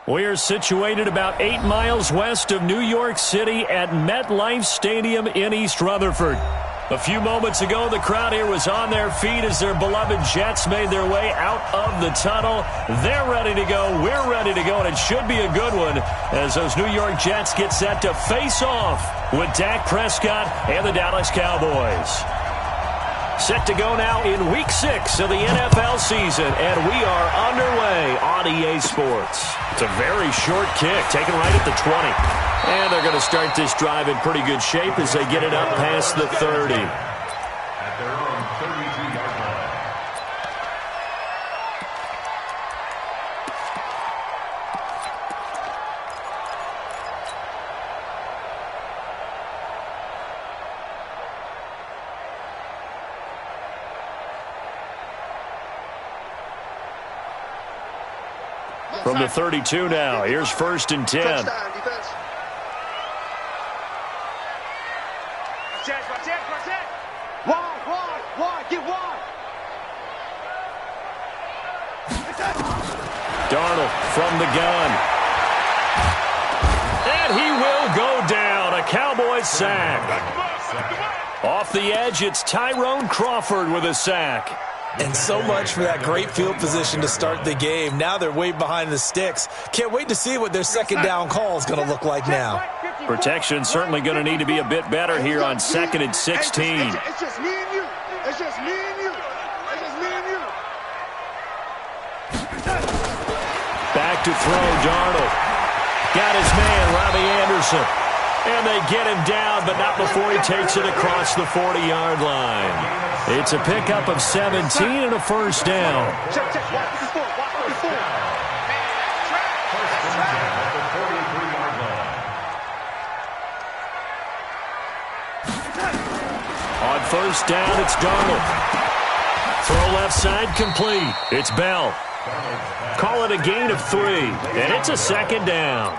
We're situated about 8 miles west of New York City at MetLife Stadium in East Rutherford. A few moments ago, the crowd here was on their feet as their beloved Jets made their way out of the tunnel. They're ready to go. We're ready to go, and it should be a good one as those New York Jets get set to face off with Dak Prescott and the Dallas Cowboys. Set to go now in Week 6 of the NFL season, and we are underway on EA Sports. It's a very short kick, taken right at the 20. And they're going to start this drive in pretty good shape as they get it up past the 30. At their own 32-yard line. From the 32 now, here's 1st and 10. Touchdown, defense. Wide, get wide. Darnold from the gun. And he will go down. A Cowboys sack. Off the edge, it's Tyrone Crawford with a sack. And so much for that great field position to start the game. Now they're way behind the sticks. Can't wait to see what their second down call is going to look like now. Protection certainly going to need to be a bit better here on 2nd and 16. It's just me and you. It's just me and you. It's just me and you. Back to throw, Darnold. Got his man, Robbie Anderson. And they get him down, but not before he takes it across the 40-yard line. It's a pickup of 17 and a first down. Check. Watch before. On first down, it's Darnold. Throw left side complete. It's Bell. Call it a gain of 3, and it's a 2nd down.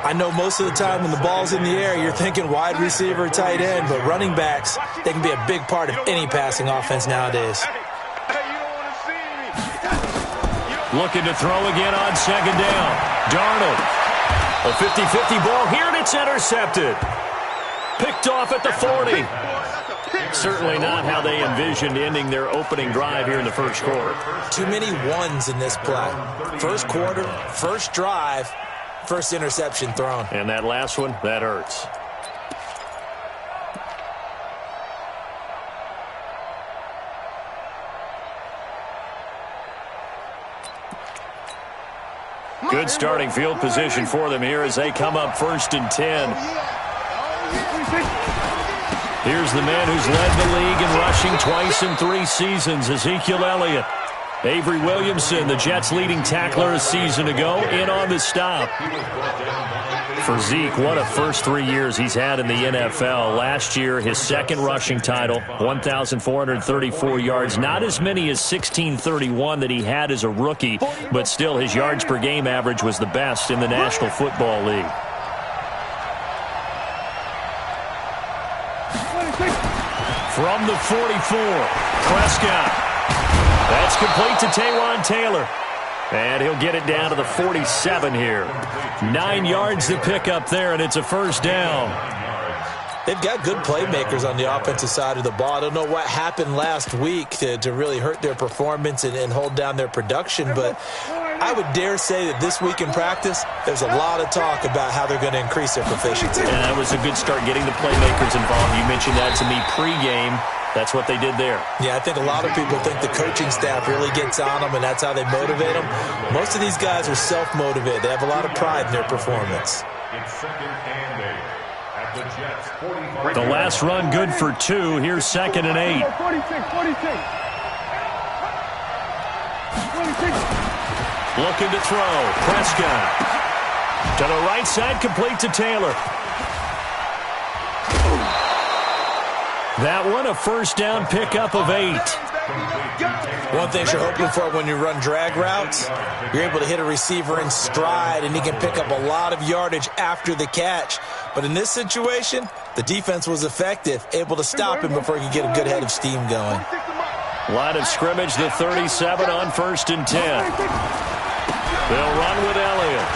I know most of the time when the ball's in the air, you're thinking wide receiver, tight end, but running backs, they can be a big part of any passing offense nowadays. Looking to throw again on 2nd down. Darnold. A 50-50 ball here, and it's intercepted. Picked off at the 40. Certainly not how they envisioned ending their opening drive here in the first quarter. Too many ones in this play. First quarter, first drive, first interception thrown. And that last one, that hurts. Good starting field position for them here as they come up 1st and 10. Here's the man who's led the league in rushing twice in 3 seasons, Ezekiel Elliott. Avery Williamson, the Jets' leading tackler a season ago, in on the stop. For Zeke, what a first 3 years he's had in the NFL. Last year, his 2nd rushing title, 1,434 yards. Not as many as 1,631 that he had as a rookie, but still his yards per game average was the best in the National Football League. From the 44, Prescott. That's complete to Taywan Taylor. And he'll get it down to the 47 here. 9 yards to pick up there, and it's a first down. They've got good playmakers on the offensive side of the ball. I don't know what happened last week to really hurt their performance and hold down their production, but I would dare say that this week in practice, there's a lot of talk about how they're going to increase their proficiency. And that was a good start getting the playmakers involved. You mentioned that to me pregame. That's what they did there. Yeah, I think a lot of people think the coaching staff really gets on them, and that's how they motivate them. Most of these guys are self-motivated. They have a lot of pride in their performance. It's 2nd and 8 at the Jets' 45. The last run good for 2. Here's 2nd and 8. 46. Looking to throw. Prescott. To the right side, complete to Taylor. That one, a first down pickup of 8. One thing you're hoping for when you run drag routes, you're able to hit a receiver in stride, and he can pick up a lot of yardage after the catch. But in this situation, the defense was effective, able to stop him before he could get a good head of steam going. Line of scrimmage, the 37 on 1st and 10. They'll run with Elliott.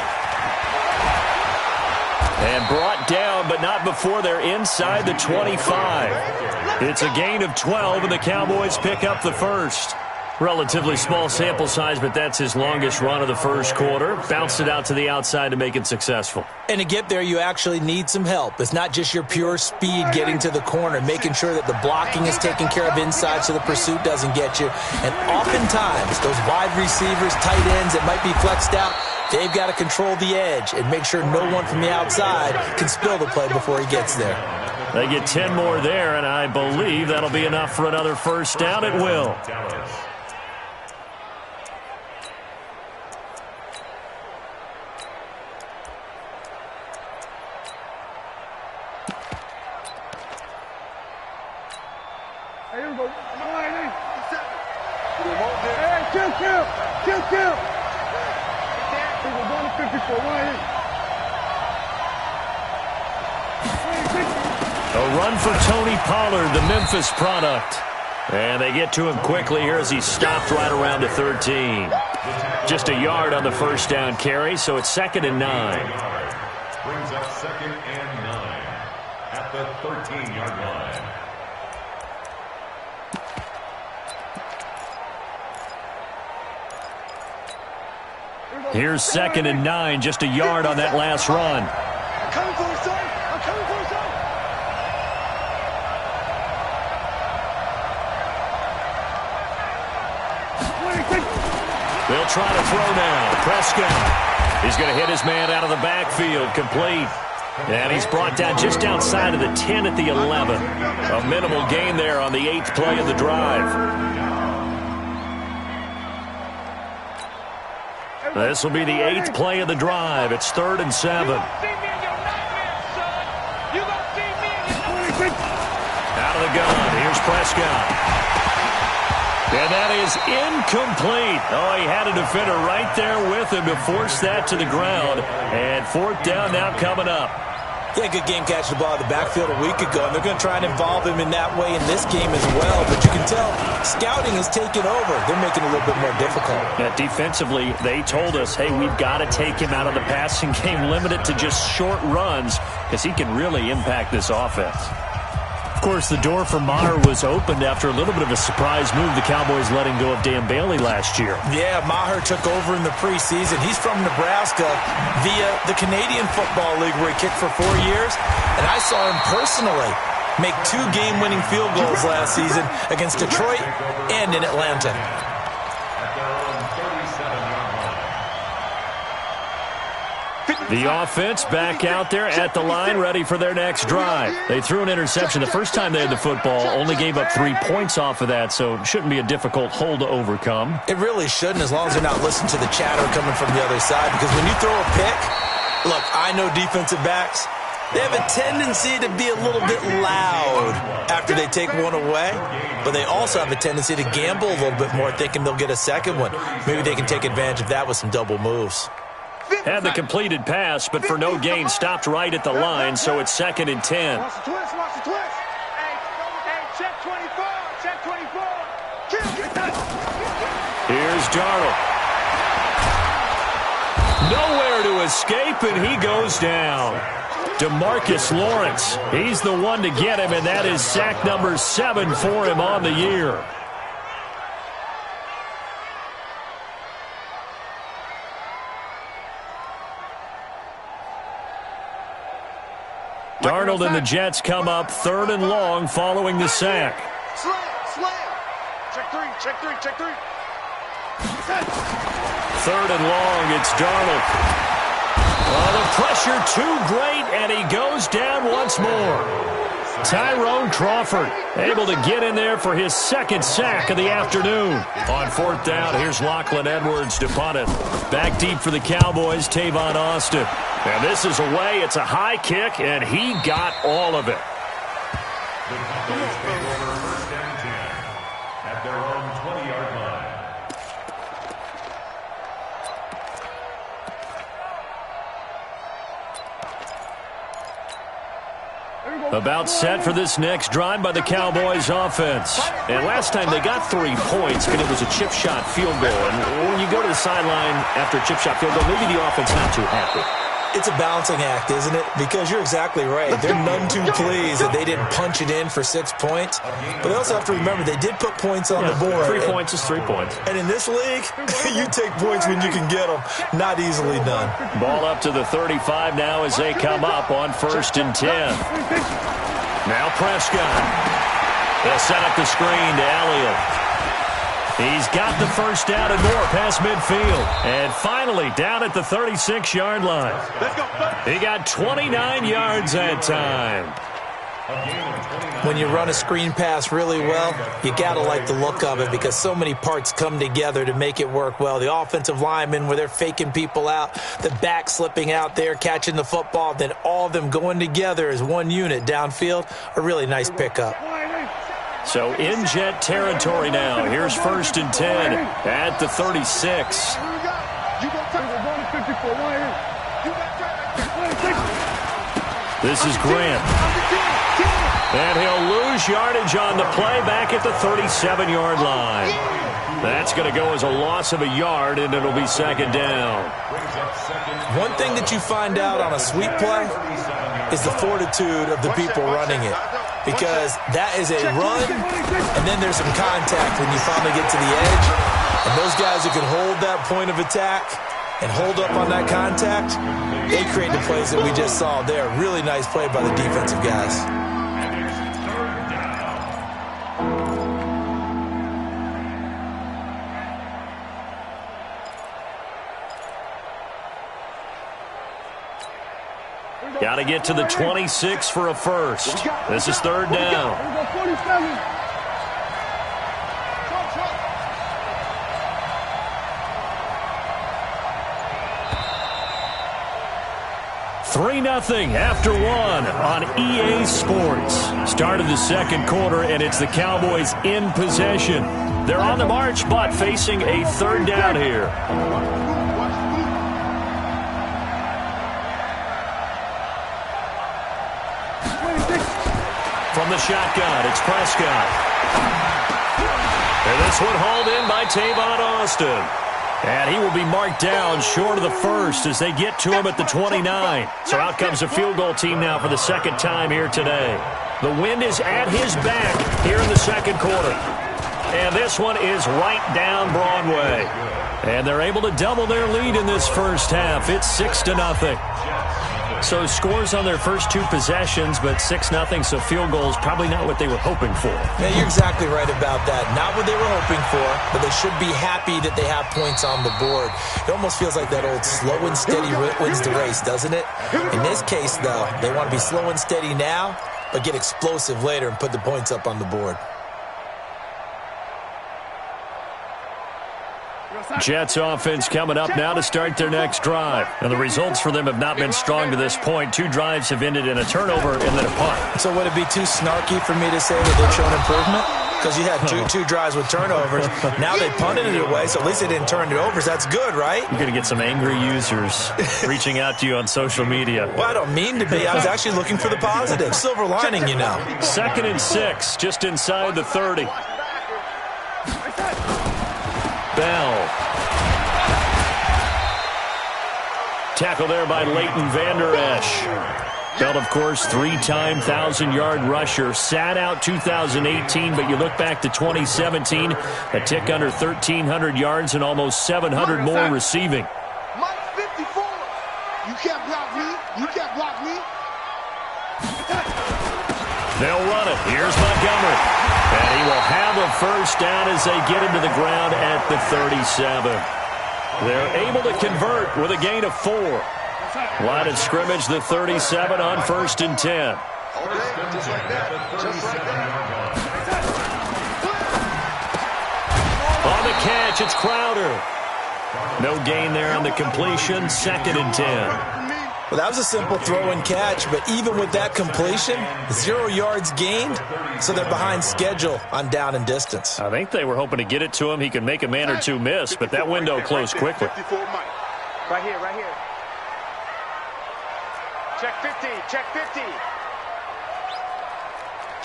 And brought down, but not before they're inside the 25. It's a gain of 12, and the Cowboys pick up the first. Relatively small sample size, but that's his longest run of the first quarter. Bounced it out to the outside to make it successful. And to get there, you actually need some help. It's not just your pure speed getting to the corner, making sure that the blocking is taken care of inside so the pursuit doesn't get you. And oftentimes, those wide receivers, tight ends that might be flexed out, they've got to control the edge and make sure no one from the outside can spill the play before he gets there. They get 10 more there, and I believe that'll be enough for another first down. It will. A run for Tony Pollard, the Memphis product. And they get to him quickly here as he stopped right around the 13. Just a yard on the first down carry, so it's 2nd and 9. Brings up 2nd and 9 at the 13-yard line. Here's 2nd and 9, just a yard on that last run. I'm coming for you, son. I'm coming for you, son. They'll try to throw now. Prescott. He's going to hit his man out of the backfield, complete. And he's brought down just outside of the 10 at the 11. A minimal gain there on the 8th play of the drive. This will be the 8th play of the drive. It's 3rd and 7. Out of the gun. Here's Prescott. And that is incomplete. Oh, he had a defender right there with him to force that to the ground. And 4th down now coming up. Yeah, good game catching the ball in the backfield a week ago, and they're going to try and involve him in that way in this game as well. But you can tell scouting has taken over. They're making it a little bit more difficult. Yeah, defensively, they told us, hey, we've got to take him out of the passing game, limit it to just short runs, because he can really impact this offense. Of course, the door for Maher was opened after a little bit of a surprise move. The Cowboys letting go of Dan Bailey last year. Yeah, Maher took over in the preseason. He's from Nebraska via the Canadian Football League where he kicked for 4 years. And I saw him personally make 2 game-winning field goals last season against Detroit and in Atlanta. The offense back out there at the line, ready for their next drive. They threw an interception the first time they had the football, only gave up 3 points off of that, so it shouldn't be a difficult hole to overcome. It really shouldn't, as long as they're not listening to the chatter coming from the other side, because when you throw a pick, look, I know defensive backs, they have a tendency to be a little bit loud after they take one away, but they also have a tendency to gamble a little bit more, thinking they'll get a second one. Maybe they can take advantage of that with some double moves. Had the completed pass, but for no gain, stopped right at the line, so it's 2nd and 10. Watch the twist, watch the twist. Hey, check 24, check 24. Here's Darnold. Nowhere to escape, and he goes down. DeMarcus Lawrence, he's the one to get him, and that is sack number 7 for him on the year. Darnold and the Jets come up 3rd and long following the sack. Slam. Check 3, check 3, check 3. 3rd and long, it's Darnold. Oh, the pressure too great, and he goes down once more. Tyrone Crawford able to get in there for his 2nd sack of the afternoon. On 4th down, here's Lachlan Edwards to punt it. Back deep for the Cowboys, Tavon Austin. And this is away. It's a high kick, and he got all of it. The Cowboys take over 1st and 10 at their own 20-yard line. About set for this next drive by the Cowboys offense. And last time they got 3 points, and it was a chip shot field goal. And when you go to the sideline after a chip shot field goal, maybe the offense not too happy. It's a balancing act, isn't it? Because you're exactly right. They're none too pleased that they didn't punch it in for 6 points. But they also have to remember they did put points on the board. 3 points is 3 points. And in this league, you take points when you can get them. Not easily done. Ball up to the 35 now as they come up on 1st and 10. Now Prescott. They'll set up the screen to Elliott. He's got the first down and more past midfield. And finally down at the 36-yard line. He got 29 yards that time. When you run a screen pass really well, you got to like the look of it because so many parts come together to make it work well. The offensive linemen, where they're faking people out, the back slipping out there, catching the football, then all of them going together as one unit downfield, a really nice pickup. So in Jet territory now. Here's 1st and 10 at the 36. This is Grant. And he'll lose yardage on the play back at the 37-yard line. That's going to go as a loss of a yard, and it'll be 2nd down. One thing that you find out on a sweep play is the fortitude of the people running it. Because that is a run, and then there's some contact when you finally get to the edge. And those guys who can hold that point of attack and hold up on that contact, they create the plays that we just saw there. Really nice play by the defensive guys. Got to get to the 26 for a first. This is 3rd down. Three 3-0 after 1 on EA Sports. Start of the 2nd quarter, and it's the Cowboys in possession. They're on the march, but facing a 3rd down here. From the shotgun, it's Prescott. And this one hauled in by Tavon Austin. And he will be marked down short of the first as they get to him at the 29. So out comes a field goal team now for the 2nd time here today. The wind is at his back here in the 2nd quarter. And this one is right down Broadway. And they're able to double their lead in this first half. It's 6-0. So scores on their first 2 possessions, but 6-0, so field goals probably not what they were hoping for. Yeah, you're exactly right about that. Not what they were hoping for, but they should be happy that they have points on the board. It almost feels like that old slow and steady wins the race, doesn't it? In this case, though, they want to be slow and steady now, but get explosive later and put the points up on the board. Jets offense coming up now to start their next drive. And the results for them have not been strong to this point. 2 drives have ended in a turnover and then a punt. So would it be too snarky for me to say that they've shown improvement? Because you had two drives with turnovers. Now they punted it away, so at least they didn't turn it over. So that's good, right? You're going to get some angry users reaching out to you on social media. Well, I don't mean to be. I was actually looking for the positive. Silver lining, you know. 2nd and 6, just inside the 30. Bell. Tackle there by Leighton Vander Esch. Bell, of course, 3-time 1,000-yard rusher. Sat out 2018, but you look back to 2017, a tick under 1,300 yards and almost 700 more receiving. Mike 54. You can't block me. You can't block me. They'll run it. Here's Montgomery. And he will have a first down as they get him to the ground at the 37. They're able to convert with a gain of 4. Line of scrimmage, the 37 on 1st and 10. On the catch, it's Crowder. No gain there on the completion, 2nd and 10. Well, that was a simple throw and catch, but even with that completion, 0 yards gained, so they're behind schedule on down and distance. I think they were hoping to get it to him. He could make a man or 2 miss, but that window closed quickly. Right here, right here. Check 50, check 50.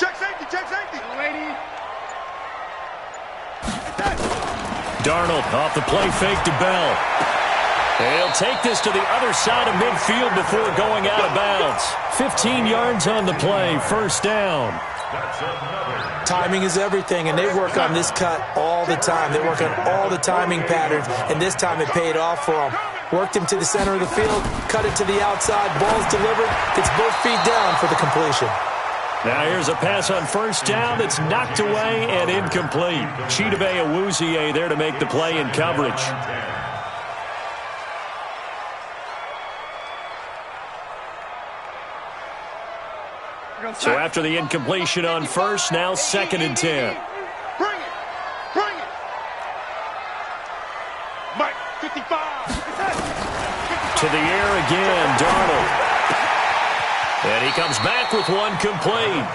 Check safety, check safety. Lady. Darnold off the play fake to Bell. He'll take this to the other side of midfield before going out of bounds. 15 yards on the play, first down. Timing is everything, and they work on this cut all the time. They work on all the timing patterns, and this time it paid off for them. Worked him to the center of the field, cut it to the outside, ball's delivered, gets both feet down for the completion. Now here's a pass on first down that's knocked away and incomplete. Chise there to make the play in coverage. So after the incompletion on first, now 2nd and 10. Bring it. Bring it. Mike, 55. To the air again, Darnold. And he comes back with one complete.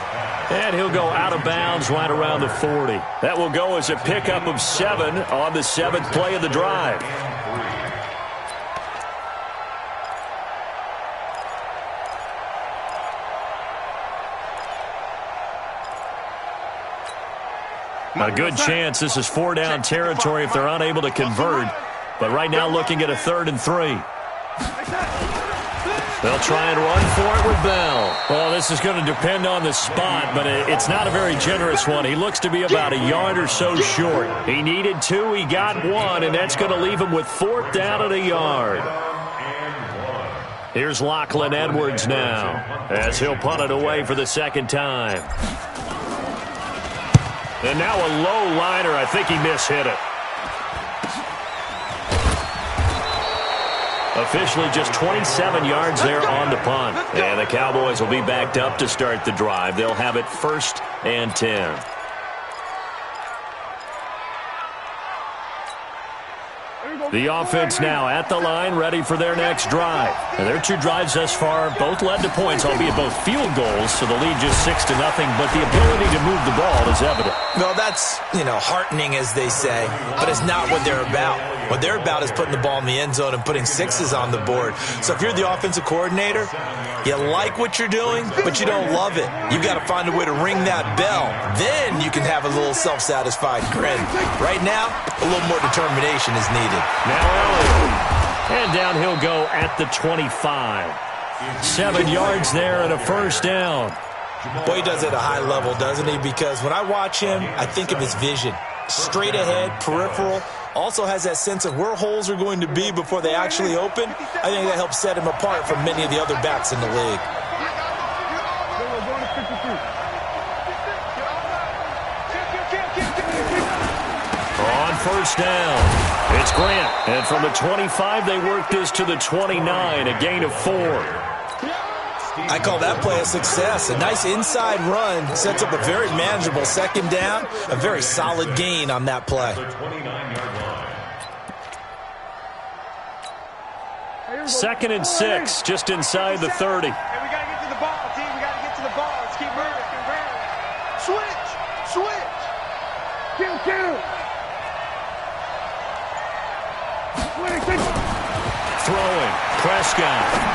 And he'll go out of bounds right around the 40. That will go as a pickup of 7 on the 7th play of the drive. A good chance this is 4-down territory if they're unable to convert. But right now looking at a 3rd and 3. They'll try and run for it with Bell. Well, this is going to depend on the spot, but it's not a very generous one. He looks to be about a yard or so short. He needed 2, he got 1, and that's going to leave him with 4th down at a yard. Here's Lachlan Edwards now, as he'll punt it away for the 2nd time. And now a low liner. I think he mishit it. Officially just 27 yards there on the punt. And the Cowboys will be backed up to start the drive. They'll have it 1st and 10. The offense now at the line, ready for their next drive. And their 2 drives thus far both led to points, albeit both field goals, so the lead just 6-0, but the ability to move the ball is evident. Well, that's, heartening, as they say, but it's not what they're about. What they're about is putting the ball in the end zone and putting 6s on the board. So if you're the offensive coordinator, you like what you're doing, but you don't love it. You've got to find a way to ring that bell. Then you can have a little self-satisfied grin. Right now, a little more determination is needed. Now Elliott. And down he'll go at the 25. 7 yards there and a 1st down. Boy, he does it at a high level, doesn't he? Because when I watch him, I think of his vision. Straight ahead, peripheral. Also has that sense of where holes are going to be before they actually open. I think that helps set him apart from many of the other backs in the league. On 1st down, it's Grant. And from the 25, they work this to the 29, a gain of 4. I call that play a success. A nice inside run sets up a very manageable 2nd down. A very solid gain on that play. 2nd and 6, just inside the 30. Hey, we got to get to the ball, team. We got to get to the ball. Let's keep moving. Switch. Kill. Throwing, Prescott.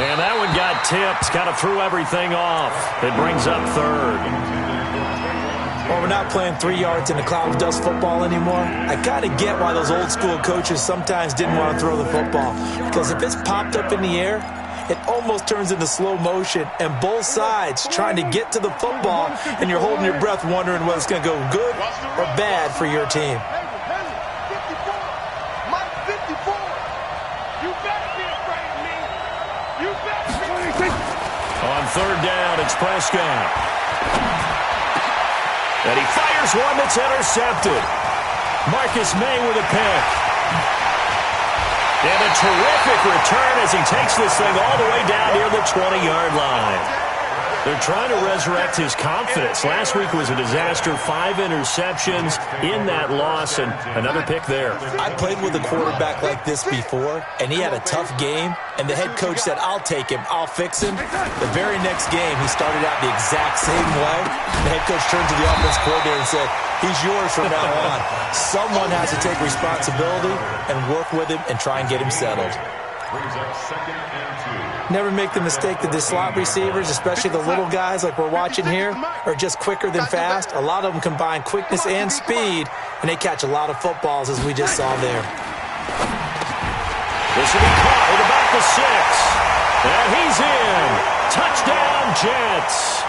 And that one got tipped, kind of threw everything off. It brings up 3rd. Well, we're not playing 3 yards in a cloud of dust football anymore. I kind of get why those old school coaches sometimes didn't want to throw the football. Because if it's popped up in the air, it almost turns into slow motion, and both sides trying to get to the football, and you're holding your breath wondering whether it's going to go good or bad for your team. 54. Mike, 54. You better be afraid of me. You better be. On 3rd down, it's Prescott. And he fires one that's intercepted. Marcus May with a pick. And a terrific return as he takes this thing all the way down near the 20-yard line. They're trying to resurrect his confidence. Last week was a disaster. 5 interceptions in that loss, and another pick there. I played with a quarterback like this before, and he had a tough game, and the head coach said, I'll take him, I'll fix him. The very next game, he started out the exact same way. The head coach turned to the offense coordinator and said, he's yours from now on. Someone has to take responsibility and work with him and try and get him settled. Brings up 2nd and 2. Never make the mistake that the slot receivers, especially the little guys like we're watching here, are just quicker than fast. A lot of them combine quickness and speed, and they catch a lot of footballs, as we just saw there. This will be caught at about the 6. And he's in. Touchdown, Jets.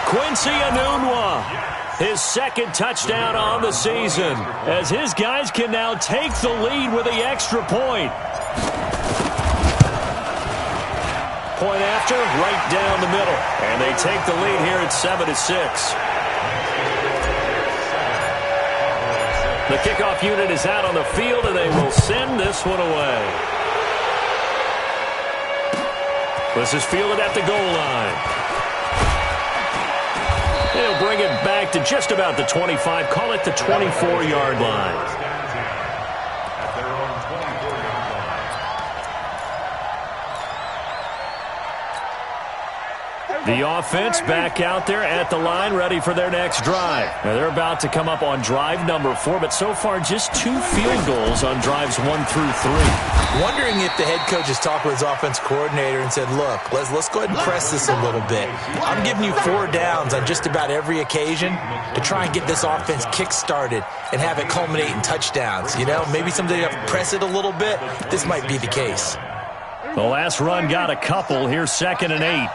Quincy Enunwa, his 2nd touchdown on the season, as his guys can now take the lead with the extra point. Point after, right down the middle. And they take the lead here at 7-6. The kickoff unit is out on the field, and they will send this one away. This is fielded at the goal line. They'll bring it back to just about the 25, call it the 24-yard line. The offense back out there at the line, ready for their next drive. Now, they're about to come up on drive number 4, but so far just 2 field goals on drives 1 through 3. Wondering if the head coach has talked with his offense coordinator and said, look, let's go ahead and press this a little bit. I'm giving you 4 downs on just about every occasion to try and get this offense kick-started and have it culminate in touchdowns. You know, maybe someday you have to press it a little bit. This might be the case. The last run got a couple. Here's 2nd and 8.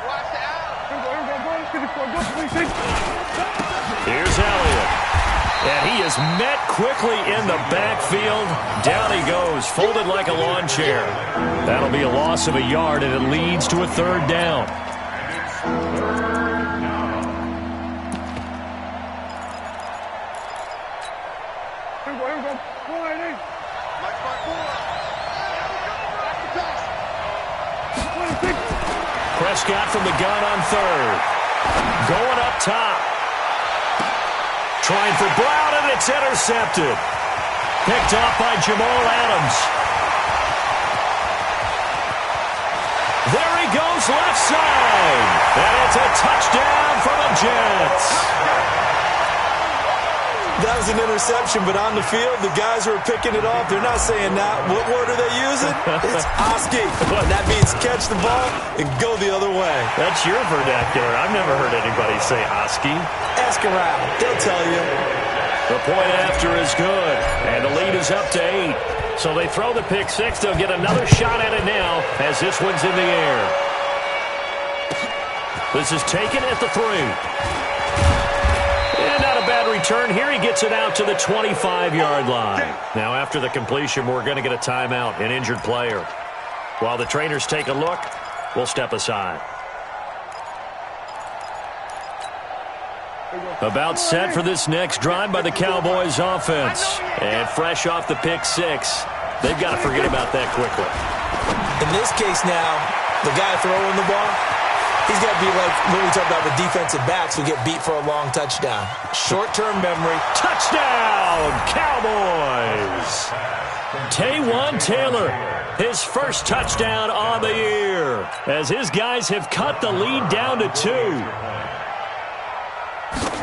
Here's Elliott. And he is met quickly in the backfield. Down he goes, folded like a lawn chair. That'll be a loss of a yard, and it leads to a 3rd down. Prescott from the gun on 3rd. Going up top. Trying for Brown, and it's intercepted. Picked off by Jamal Adams. There he goes, left side. And it's a touchdown for the Jets. That was an interception, but on the field, the guys who are picking it off, they're not saying that. What word are they using? It's Oski. And that means catch the ball and go the other way. That's your vernacular. I've never heard anybody say Oski. Ask around. They'll tell you. The point after is good, and the lead is up to 8. So they throw the pick 6. They'll get another shot at it now as this one's in the air. This is taken at the 3. And not a bad return. Here he gets it out to the 25-yard line. Now, after the completion, we're going to get a timeout, an injured player. While the trainers take a look, we'll step aside. About set for this next drive by the Cowboys offense. And fresh off the pick 6, they've got to forget about that quickly. In this case now, the guy throwing the ball, he's got to be like when we talk about the defensive backs who get beat for a long touchdown. Short-term memory. Touchdown, Cowboys! Taywan Taylor, his first touchdown on the year, as his guys have cut the lead down to 2.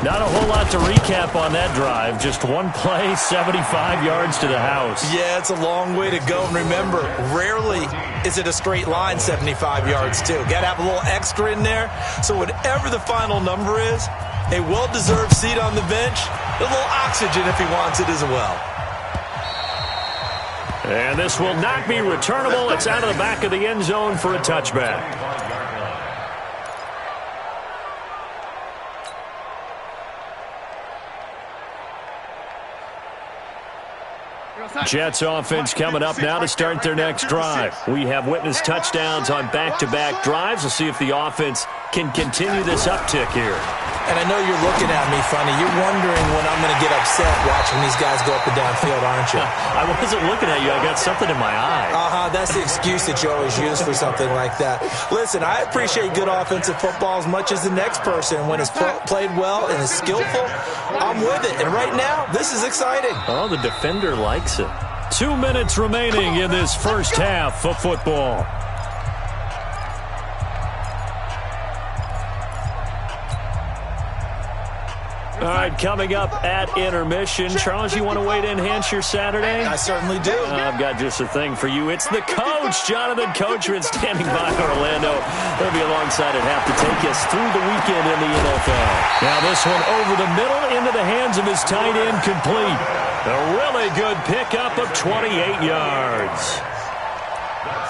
Not a whole lot to recap on that drive. Just one play, 75 yards to the house. Yeah, it's a long way to go. And remember, rarely is it a straight line 75 yards, too. Got to have a little extra in there. So whatever the final number is, a well-deserved seat on the bench, a little oxygen if he wants it as well. And this will not be returnable. It's out of the back of the end zone for a touchback. Jets offense coming up now to start their next drive. We have witnessed touchdowns on back-to-back drives. We'll see if the offense can continue this uptick here. And I know you're looking at me funny. You're wondering when I'm going to get upset watching these guys go up and down field, aren't you? I wasn't looking at you. I got something in my eye. That's the excuse that you always use for something like that. Listen, I appreciate good offensive football as much as the next person. When it's played well and is skillful, I'm with it. And right now, this is exciting. Oh, the defender likes it. 2 minutes remaining in this first half of football. All right, coming up at intermission. Charles, you want to wait to enhance your Saturday? I certainly do. I've got just a thing for you. It's the coach, Jonathan Coachman, standing by Orlando. He'll be alongside at half to take us through the weekend in the NFL. Now this one over the middle into the hands of his tight end, complete. A really good pickup of 28 yards.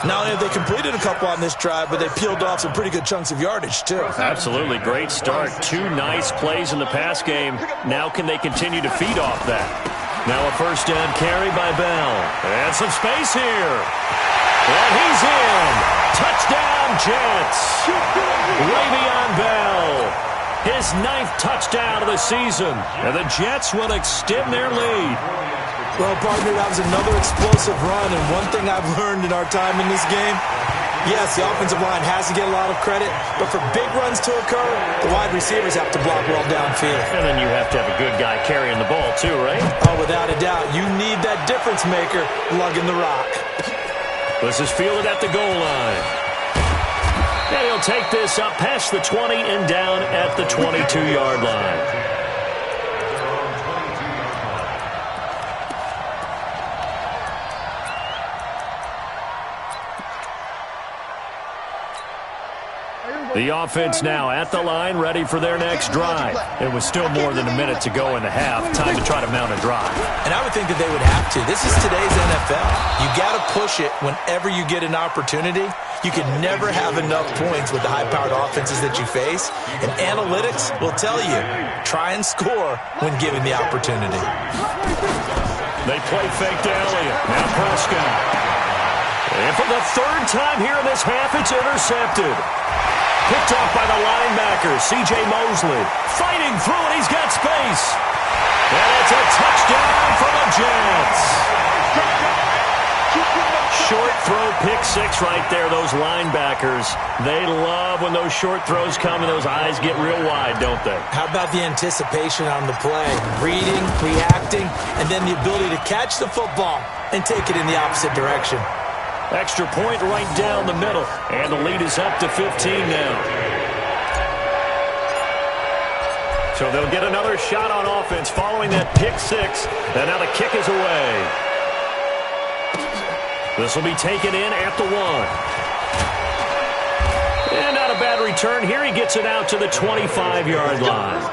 Not only have they completed a couple on this drive, but they peeled off some pretty good chunks of yardage, too. Absolutely. Great start. 2 nice plays in the pass game. Now can they continue to feed off that? Now a first down carry by Bell. And some space here. And he's in. Touchdown, Jets. Le'Veon Bell. His 9th touchdown of the season. And the Jets will extend their lead. Well, partner, that was another explosive run, and one thing I've learned in our time in this game, yes, the offensive line has to get a lot of credit, but for big runs to occur, the wide receivers have to block well downfield. And then you have to have a good guy carrying the ball too, right? Oh, without a doubt. You need that difference maker lugging the rock. This is fielded at the goal line. And he'll take this up past the 20 and down at the 22-yard line. The offense now at the line, ready for their next drive. It was still more than a minute to go in the half. Time to try to mount a drive. And I would think that they would have to. This is today's NFL. You got to push it whenever you get an opportunity. You can never have enough points with the high-powered offenses that you face. And analytics will tell you, try and score when given the opportunity. They play fake to Elliott. Now Prescott. And for the 3rd time here in this half, it's intercepted. Picked off by the linebacker, C.J. Mosley. Fighting through it, he's got space. And it's a touchdown for the Jets. Short throw, pick 6 right there, those linebackers. They love when those short throws come and those eyes get real wide, don't they? How about the anticipation on the play? Reading, reacting, and then the ability to catch the football and take it in the opposite direction. Extra point right down the middle. And the lead is up to 15 now. So they'll get another shot on offense following that pick 6. And now the kick is away. This will be taken in at the 1. And not a bad return here. He gets it out to the 25-yard line.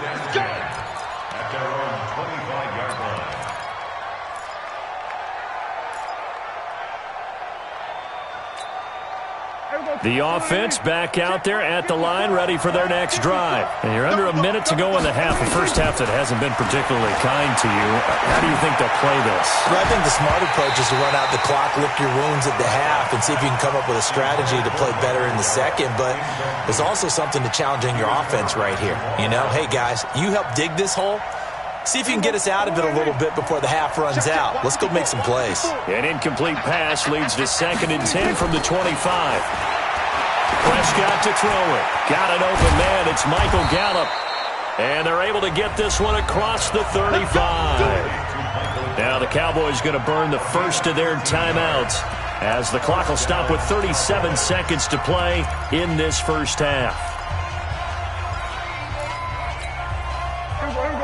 The offense back out there at the line, ready for their next drive. And you're under a minute to go in the half, a first half that hasn't been particularly kind to you. How do you think they'll play this? Well, I think the smart approach is to run out the clock, lick your wounds at the half, and see if you can come up with a strategy to play better in the second. But there's also something to challenging your offense right here. You know, hey, guys, you help dig this hole. See if you can get us out of it a little bit before the half runs out. Let's go make some plays. An incomplete pass leads to 2nd and 10 from the 25. Prescott to throw it. Got an open man. It's Michael Gallup. And they're able to get this one across the 35. Now the Cowboys going to burn the first of their timeouts as the clock will stop with 37 seconds to play in this first half.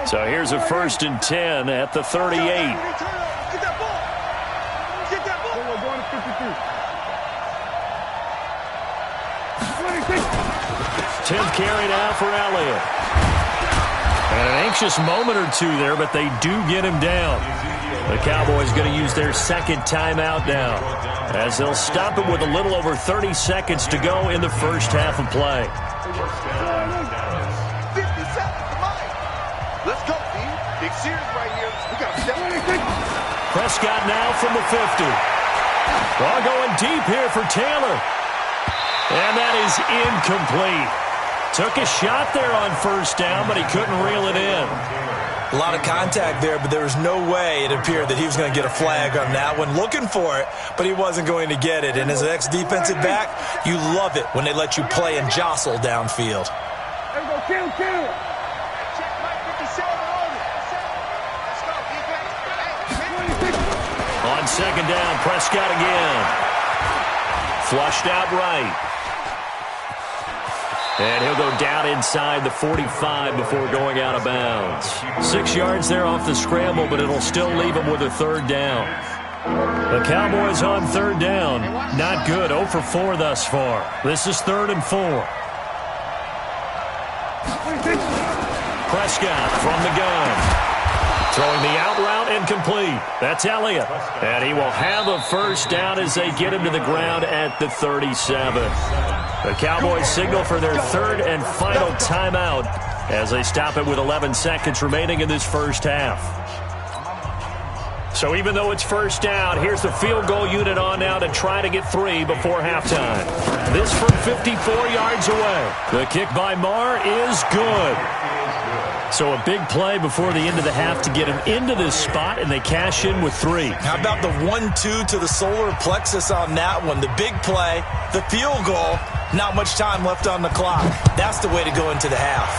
So here's a 1st and 10 at the 38. Get that ball. Get that ball. We're going to 52. 10th carry now for Elliott. And an anxious moment or two there, but they do get him down. The Cowboys going to use their 2nd timeout now, as they'll stop it with a little over 30 seconds to go in the first half of play. 50 seconds to mine. Let's go, B. Big series right here. We got to step. Prescott now from the 50. Ball going deep here for Taylor. And that is incomplete. Took a shot there on 1st down, but he couldn't reel it in. A lot of contact there, but there was no way it appeared that he was going to get a flag on that one. Looking for it, but he wasn't going to get it. And as an ex-defensive back, you love it when they let you play and jostle downfield. There we go. Kill. Check Mike 57 on it. Let's go, defense. On 2nd down, Prescott again. Flushed out right. And he'll go down inside the 45 before going out of bounds. 6 yards there off the scramble, but it'll still leave him with a third down. The Cowboys on third down. Not good. 0 for 4 thus far. This is 3rd and 4. Prescott from the gun. Throwing the out route and complete. That's Elliott. And he will have a first down as they get him to the ground at the 37. The Cowboys signal for their third and final timeout as they stop it with 11 seconds remaining in this first half. So even though it's first down, here's the field goal unit on now to try to get 3 before halftime. This from 54 yards away. The kick by Marr is good. So a big play before the end of the half to get him into this spot, and they cash in with 3. How about the 1-2 to the solar plexus on that one? The big play, the field goal, not much time left on the clock. That's the way to go into the half.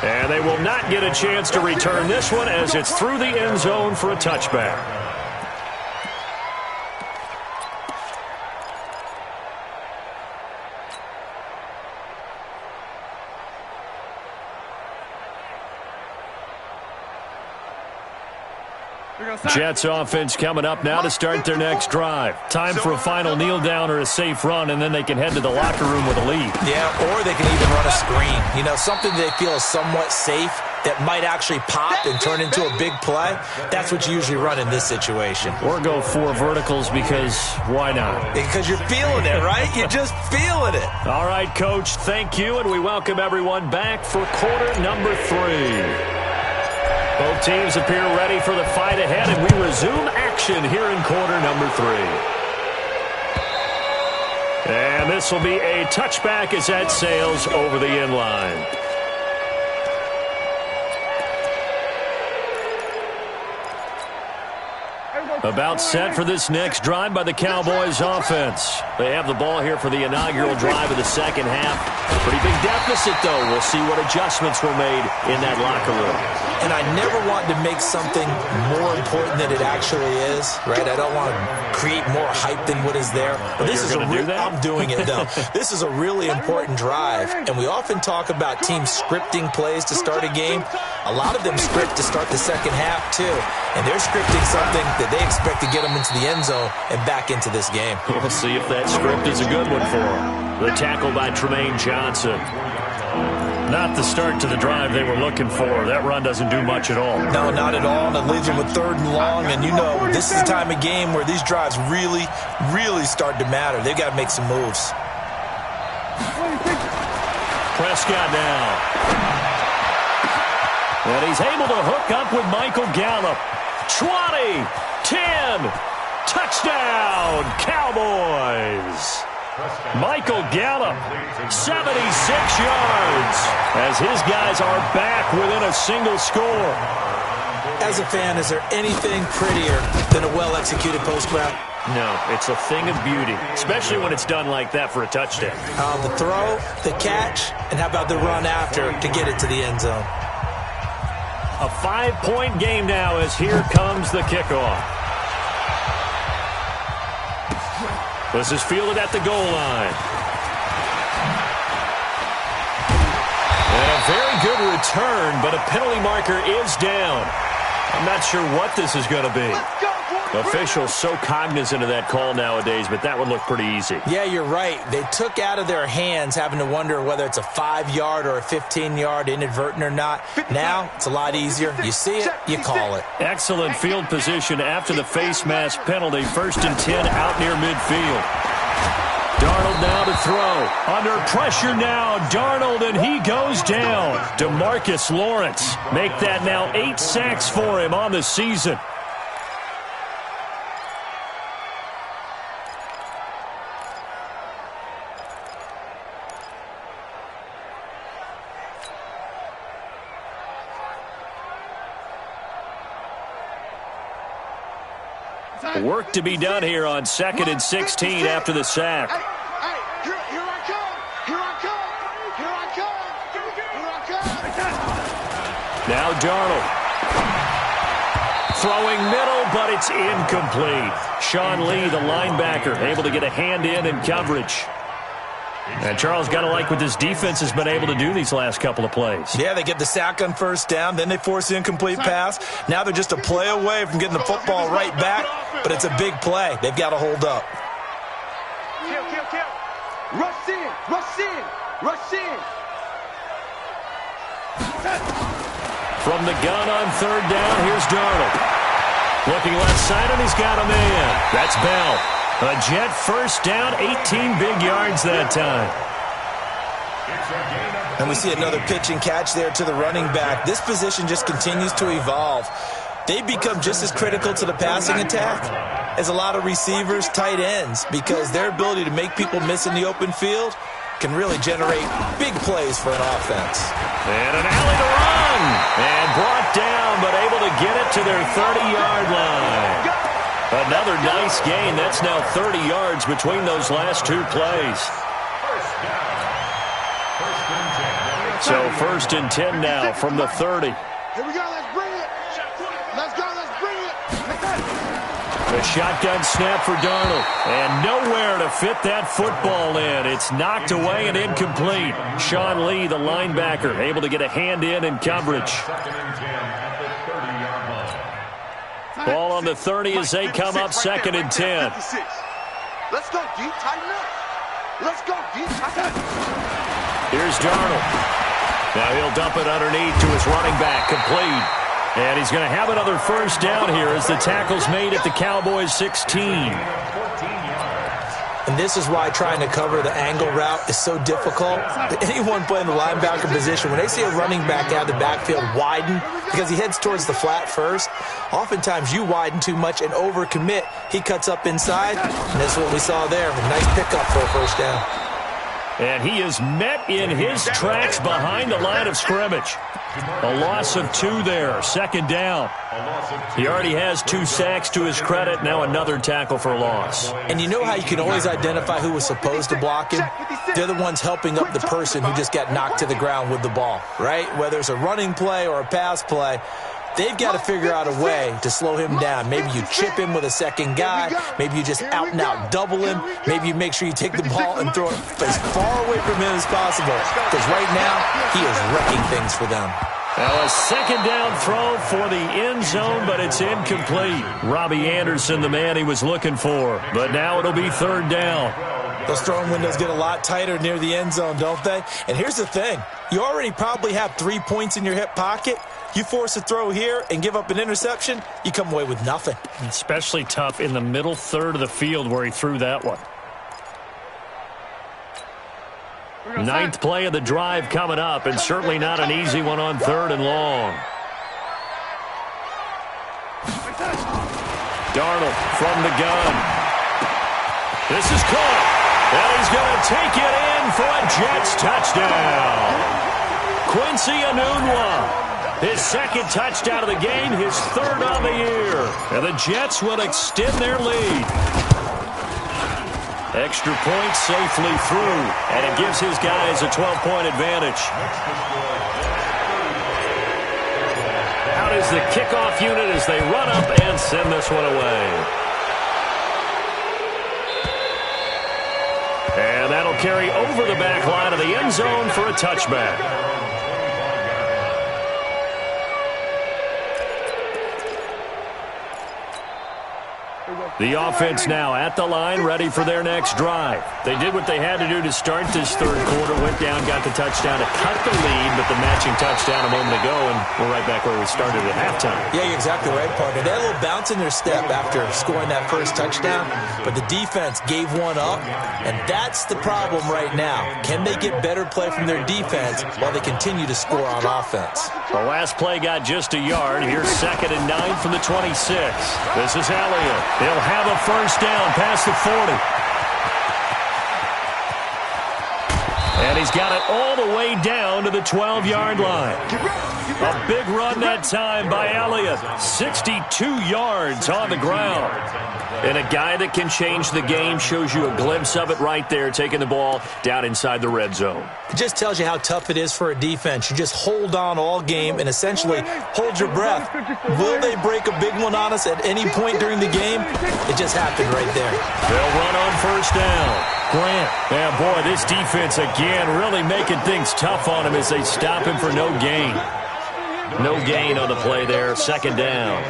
And they will not get a chance to return this one as it's through the end zone for a touchback. Jets offense coming up now to start their next drive. Time for a final kneel down or a safe run, and then they can head to the locker room with a lead. Yeah, or they can even run a screen. You know, something they feel is somewhat safe that might actually pop and turn into a big play. That's what you usually run in this situation. Or go 4 verticals because why not? Because you're feeling it, right? You're just feeling it. All right, Coach, thank you, and we welcome everyone back for quarter number 3. Both teams appear ready for the fight ahead, and we resume action here in quarter number 3. And this will be a touchback as that sails over the end line. About set for this next drive by the Cowboys offense. They have the ball here for the inaugural drive of the second half. Pretty big deficit, though. We'll see what adjustments were made in that locker room. And I never want to make something more important than it actually is, right? I don't want to create more hype than what is there. But this is I'm doing it, though. This is a really important drive, and we often talk about teams scripting plays to start a game. A lot of them script to start the second half, too. And they're scripting something that they expect to get them into the end zone and back into this game. We'll see if that script is a good one for them. The tackle by Tremaine Johnson. Not the start to the drive they were looking for. That run doesn't do much at all. No, not at all. And it leaves them with 3rd and long. And, you know, this is the time of game where these drives really, really start to matter. They've got to make some moves. Prescott now. And he's able to hook up with Michael Gallup. 20, 10, touchdown, Cowboys. Michael Gallup, 76 yards, as his guys are back within a single score. As a fan, is there anything prettier than a well-executed post route? No, it's a thing of beauty, especially when it's done like that for a touchdown. The throw, the catch, and how about the run after to get it to the end zone? A 5-point game now as here comes the kickoff. This is fielded at the goal line. And a very good return, but a penalty marker is down. I'm not sure what this is going to be. Officials so cognizant of that call nowadays, but that would look pretty easy. Yeah, you're right. They took out of their hands having to wonder whether it's a 5-yard or a 15-yard inadvertent or not. Now, it's a lot easier. You see it, you call it. Excellent field position after the face mask penalty. 1st and 10 out near midfield. Darnold now to throw. Under pressure now, Darnold, and he goes down. DeMarcus Lawrence. Make that now 8 sacks for him on the season. Work to be done here on 2nd and 16 after the sack. Here I come. Here I come. Here I come. Here I come. Now Darnold. Throwing middle, but it's incomplete. Sean Lee, the linebacker, able to get a hand in coverage. And Charles, got to like what this defense has been able to do these last couple of plays. Yeah, they get the sack on first down, then they force the incomplete pass. Now they're just a play away from getting the football right back, but it's a big play. They've got to hold up. Kill. Rush in. From the gun on third down, here's Darnold. Looking left side, and he's got a man. That's Bell. A Jet first down, 18 big yards that time. And we see another pitch and catch there to the running back. This position just continues to evolve. They've become just as critical to the passing attack as a lot of receivers, tight ends, because their ability to make people miss in the open field can really generate big plays for an offense. And an alley to run. And brought down, but able to get it to their 30-yard line. Another nice gain. That's now 30 yards between those last two plays. So 1st and 10 now from the 30. Here we go. Let's bring it. Let's go. The shotgun snap for Darnold. And nowhere to fit that football in. It's knocked away and incomplete. Sean Lee, the linebacker, able to get a hand in coverage. Ball on the 30 as they come up 2nd and 10. Let's go deep, tighten up. Let's go deep, tighten up. Here's Darnold. Now he'll dump it underneath to his running back, complete. And he's going to have another first down here as the tackle's made at the Cowboys' 16. And this is why trying to cover the angle route is so difficult. Anyone playing the linebacker position, when they see a running back out of the backfield widen because he heads towards the flat first, oftentimes you widen too much and overcommit. He cuts up inside, and that's what we saw there. A nice pickup for a first down. And he is met in his tracks behind the line of scrimmage. A loss of 2 there, 2nd down. He already has 2 sacks to his credit, now another tackle for a loss. And you know how you can always identify who was supposed to block him? They're the ones helping up the person who just got knocked to the ground with the ball, right? Whether it's a running play or a pass play, they've got to figure out a way to slow him down. Maybe you chip him with a second guy. Maybe you just out-and-out double him. Maybe you make sure you take the ball and throw it as far away from him as possible. Because right now, he is wrecking things for them. Now a 2nd down throw for the end zone, but it's incomplete. Robbie Anderson, the man he was looking for. But now it'll be 3rd down. Those throwing windows get a lot tighter near the end zone, don't they? And here's the thing. You already probably have 3 points in your hip pocket. You force a throw here and give up an interception, you come away with nothing. Especially tough in the middle third of the field where he threw that one. 9th play of the drive coming up, and certainly not an easy one on 3rd and long. Darnold from the gun. This is caught, and he's going to take it in for a Jets touchdown. Quincy Enunwa, his 2nd touchdown of the game, his 3rd on the year. And the Jets will extend their lead. Extra point safely through, and it gives his guys a 12-point advantage. Out is the kickoff unit as they run up and send this one away. And that'll carry over the back line of the end zone for a touchback. The offense now at the line, ready for their next drive. They did what they had to do to start this 3rd quarter, went down, got the touchdown to cut the lead, but the matching touchdown a moment ago, and we're right back where we started at halftime. Yeah, you're exactly right, partner. They had a little bounce in their step after scoring that first touchdown, but the defense gave one up, and that's the problem right now. Can they get better play from their defense while they continue to score on offense? The last play got just a yard. Here's 2nd and 9 from the 26. This is Elliott. He'll have a first down past the 40. And he's got it all the way down to the 12-yard line. A big run that time by Elliott. 62 yards on the ground. And a guy that can change the game, shows you a glimpse of it right there, taking the ball down inside the red zone. It just tells you how tough it is for a defense. You just hold on all game and essentially hold your breath. Will they break a big one on us at any point during the game? It just happened right there. They'll run on first down. Grant. Yeah, boy, this defense again really making things tough on him as they stop him for no gain. No gain on the play there, second down.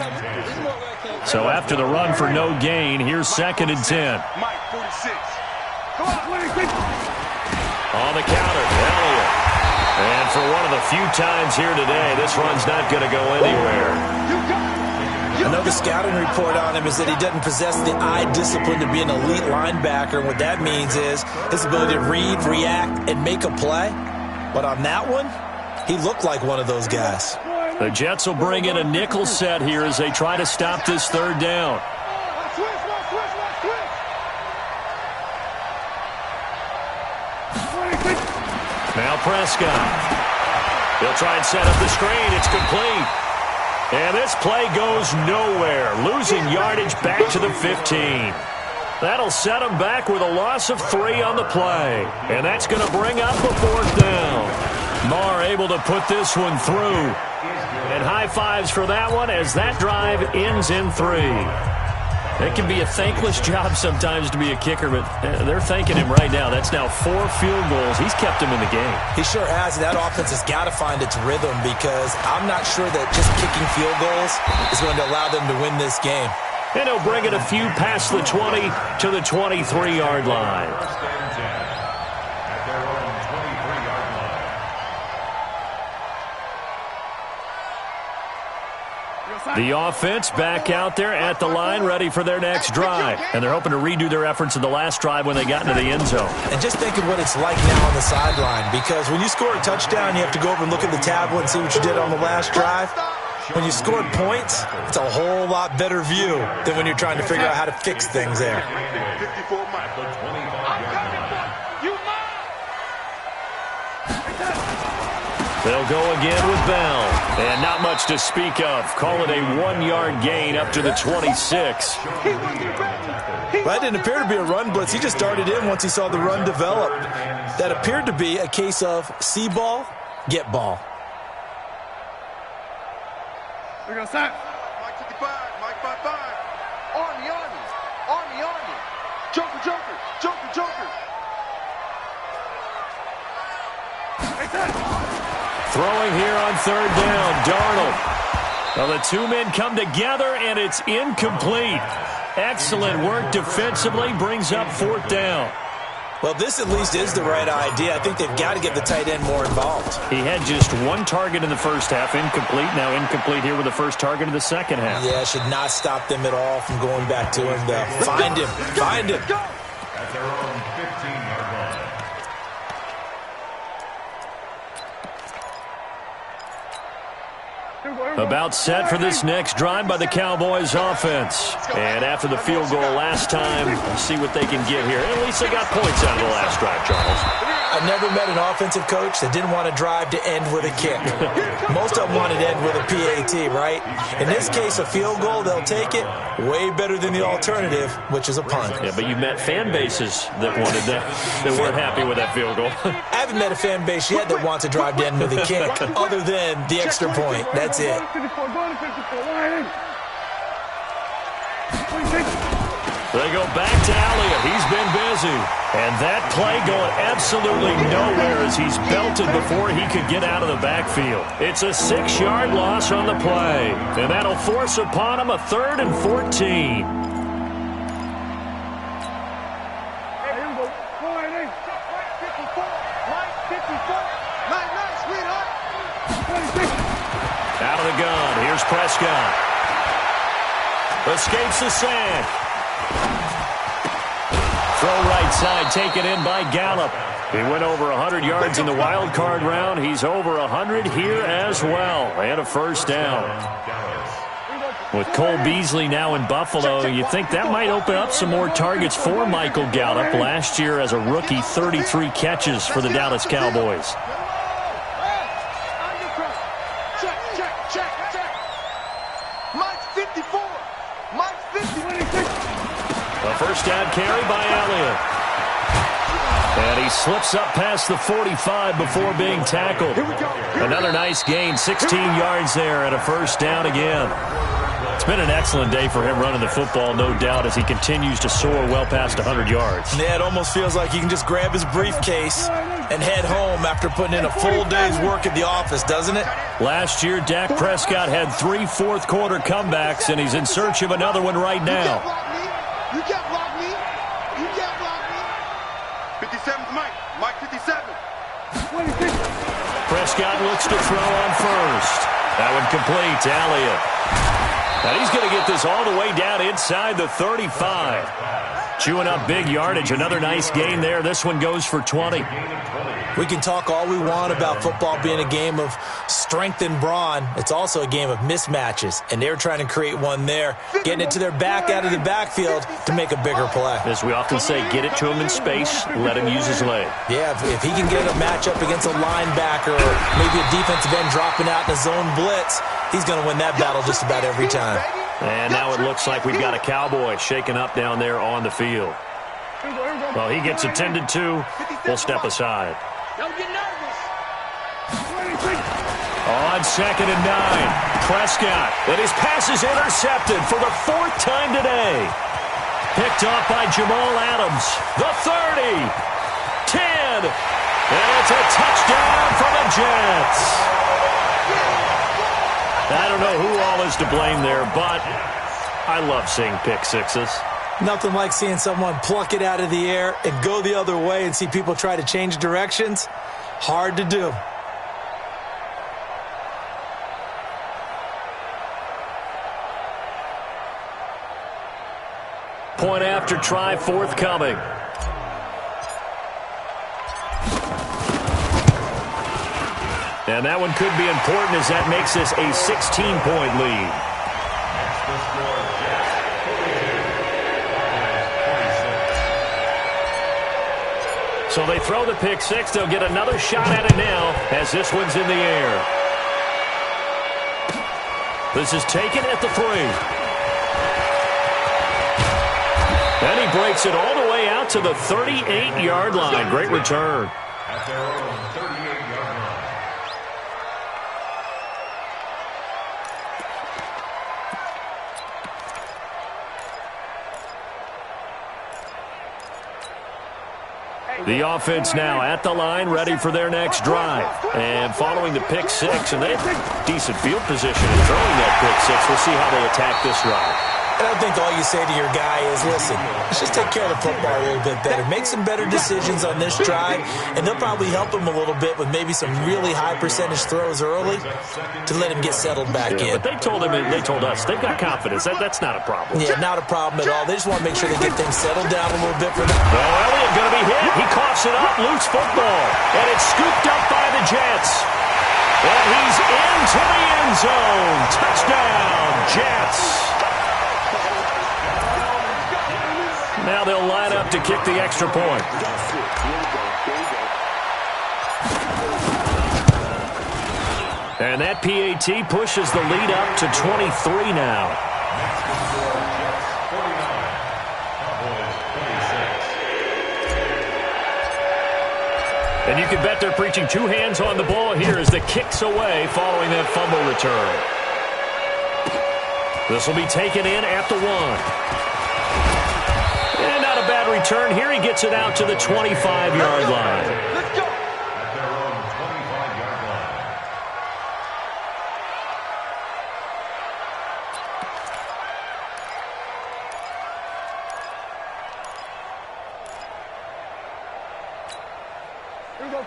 So after the run for no gain, here's 2nd and 10. Mike, 46. On the counter, Elliott. And for one of the few times here today, this run's not going to go anywhere. I know the scouting report on him is that he doesn't possess the eye discipline to be an elite linebacker. And what that means is his ability to read, react, and make a play. But on that one, he looked like one of those guys. The Jets will bring in a nickel set here as they try to stop this third down. Now Prescott. He'll try and set up the screen. It's complete. And this play goes nowhere. Losing yardage back to the 15. That'll set him back with a loss of 3 on the play. And that's going to bring up a 4th down. Marr able to put this one through. And high fives for that one as that drive ends in 3. It can be a thankless job sometimes to be a kicker, but they're thanking him right now. That's now 4 field goals. He's kept him in the game. He sure has. That offense has got to find its rhythm because I'm not sure that just kicking field goals is going to allow them to win this game. And he'll bring it a few past the 20 to the 23-yard line. The offense back out there at the line, ready for their next drive. And they're hoping to redo their efforts in the last drive when they got into the end zone. And just think of what it's like now on the sideline, because when you score a touchdown, you have to go over and look at the tablet and see what you did on the last drive. When you scored points, it's a whole lot better view than when you're trying to figure out how to fix things there. 54 They'll go again with Bell. And not much to speak of. Call it a 1-yard gain up to the 26. That didn't appear to be a run blitz. He just darted in once he saw the run develop. That appeared to be a case of see ball, get ball. We got sack. Mike 55, Mike 55. Army, Army, Army, Army. Joker, Joker, Joker, Joker. Hey, Throwing here on 3rd down, Darnold. Well, the 2 men come together, and it's incomplete. Excellent work defensively, brings up 4th down. Well, this at least is the right idea. I think they've got to get the tight end more involved. He had just 1 target in the first half, incomplete. Now incomplete here with the first target of the second half. Yeah, should not stop them at all from going back to him, though. Find him. Find him. At their own 15-yard line. About set for this next drive by the Cowboys offense. And after the field goal last time, we'll see what they can get here. At least they got points out of the last drive, Charles. I've never met an offensive coach that didn't want to drive to end with a kick. Most of them wanted to end with a PAT, right? In this case, a field goal, they'll take it. Way better than the alternative, which is a punt. Yeah, but you met fan bases that wanted that, that weren't happy with that field goal. I haven't met a fan base yet that wants to drive to end with a kick, other than the extra point. That's it. They go back to Elliott. He's been busy. And that play going absolutely nowhere as he's belted before he could get out of the backfield. It's a 6-yard loss on the play. And that'll force upon him a 3rd and 14. Out of the gun. Here's Prescott. Escapes the sack. Throw right side, taken in by Gallup. He went over 100 yards in the wild card round. He's over 100 here as well. And a first down. With Cole Beasley now in Buffalo, you think that might open up some more targets for Michael Gallup. Last year as a rookie, 33 catches for the Dallas Cowboys. Mike's 54. Mike's 50. A first down carry by Elliott. And he slips up past the 45 before being tackled. Another nice gain, 16 yards there and a first down again. It's been an excellent day for him running the football, no doubt, as he continues to soar well past 100 yards. Yeah, it almost feels like he can just grab his briefcase and head home after putting in a full day's work at the office, doesn't it? Last year, Dak Prescott had 3 fourth-quarter comebacks, and he's in search of another one right now. You can't block me. You can't block me. 57's Mike. Mike 57. Prescott looks to throw on first. That one complete to Elliott. And he's going to get this all the way down inside the 35. Chewing up big yardage. Another nice gain there. This one goes for 20. We can talk all we want about football being a game of strength and brawn. It's also a game of mismatches, and they're trying to create one there, getting it to their back out of the backfield to make a bigger play. As we often say, get it to him in space, let him use his leg. Yeah, if he can get a matchup against a linebacker or maybe a defensive end dropping out in a zone blitz, he's going to win that battle just about every time. And now it looks like we've got a Cowboy shaking up down there on the field. Well, he gets attended to. We'll step aside. Don't get nervous. On 2nd and 9, Prescott. And his pass is intercepted for the 4th time today. Picked off by Jamal Adams. The 30. 10. And it's a touchdown for the Jets. I don't know who all is to blame there, but I love seeing pick sixes. Nothing like seeing someone pluck it out of the air and go the other way and see people try to change directions. Hard to do. Point after try forthcoming. And that one could be important as that makes this a 16-point lead. So they throw the pick six. They'll get another shot at it now as this one's in the air. This is taken at the 3. And he breaks it all the way out to the 38-yard line. Great return. At their own 38-yard line. The offense now at the line, ready for their next drive. And following the pick six, and they have decent field position in throwing that pick six. We'll see how they attack this drive. And I think all you say to your guy is, listen, let's just take care of the football a little bit better. Make some better decisions on this drive, and they'll probably help him a little bit with maybe some really high percentage throws early to let him get settled back in. But they told us, they've got confidence. That's not a problem. Yeah, not a problem at all. They just want to make sure they get things settled down a little bit for them. Well, Elliott going to be hit. He coughs it up, loose football. And it's scooped up by the Jets. And he's into the end zone. Touchdown, Jets. Now they'll line up to kick the extra point. And that PAT pushes the lead up to 23 now. And you can bet they're preaching two hands on the ball here as the kick's away following that fumble return. This will be taken in at the 1. And not a bad return. Here he gets it out to the 25-yard line. Let's go. At their own 25-yard line.